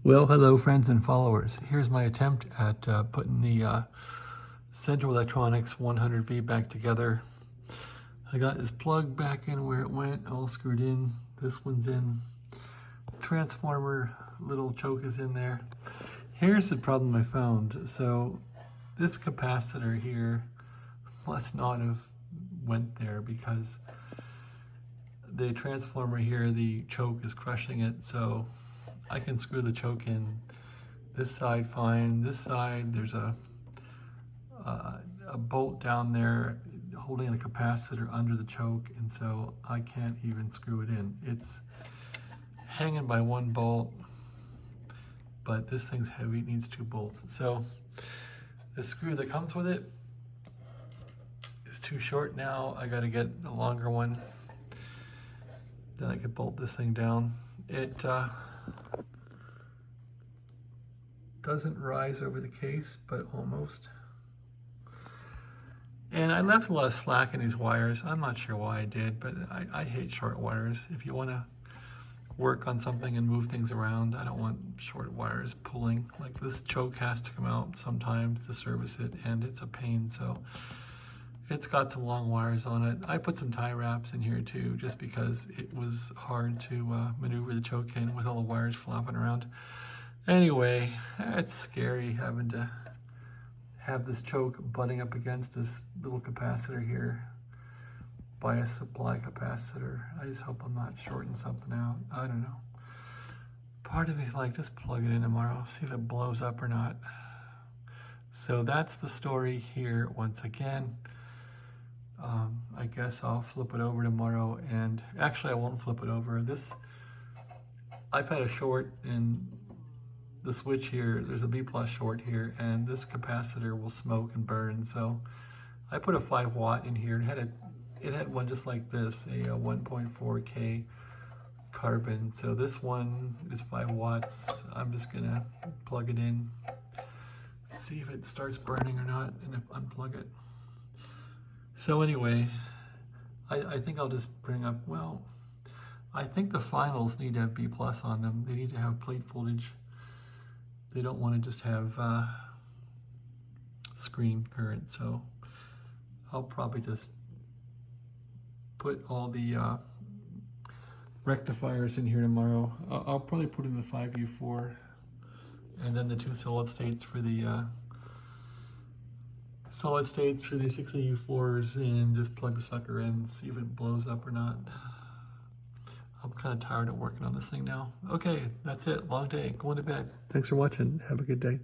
Well, hello friends and followers. Here's my attempt at putting the Central Electronics 100V back together. I got this plug back in where it went, all screwed in. This one's in. Transformer little choke is in there. Here's the problem I found. So this capacitor here must not have went there because the transformer here, the choke is crushing it. So I can screw the choke in this side fine. This side, there's a bolt down there holding a capacitor under the choke, and so I can't even screw it in. It's hanging by one bolt, but this thing's heavy, it needs 2 bolts. So the screw that comes with it is too short now. I gotta get a longer one. Then I could bolt this thing down. It doesn't rise over the case, but almost. And I left a lot of slack in these wires. I'm not sure why I did, but I hate short wires. If you want to work on something and move things around, I don't want short wires pulling. Like this choke has to come out sometimes to service it, and it's a pain, so it's got some long wires on it. I put some tie wraps in here too, just because it was hard to maneuver the choke in with all the wires flopping around. Anyway, it's scary having to have this choke butting up against this little capacitor here by a supply capacitor. I just hope I'm not shorting something out. I don't know. Part of me's like, just plug it in tomorrow, see if it blows up or not. So that's the story here once again. I guess I'll flip it over tomorrow, and actually I won't flip it over. I've had a short in the switch here. There's a B+ short here, and this capacitor will smoke and burn. So I put a 5 watt in here. It had one just like this, a 1.4K carbon. So this one is 5 watts. I'm just gonna plug it in, see if it starts burning or not, and if unplug it. So anyway, I think I'll just bring up, well, I think the finals need to have B+ on them. They need to have plate voltage. They don't want to just have screen current, so I'll probably just put all the rectifiers in here tomorrow. I'll probably put in the 5U4 and then the 2 solid states for the 6AU4s, and just plug the sucker in, see if it blows up or not. I'm kind of tired of working on this thing now. Okay, that's it. Long day. Going to bed. Thanks for watching. Have a good day.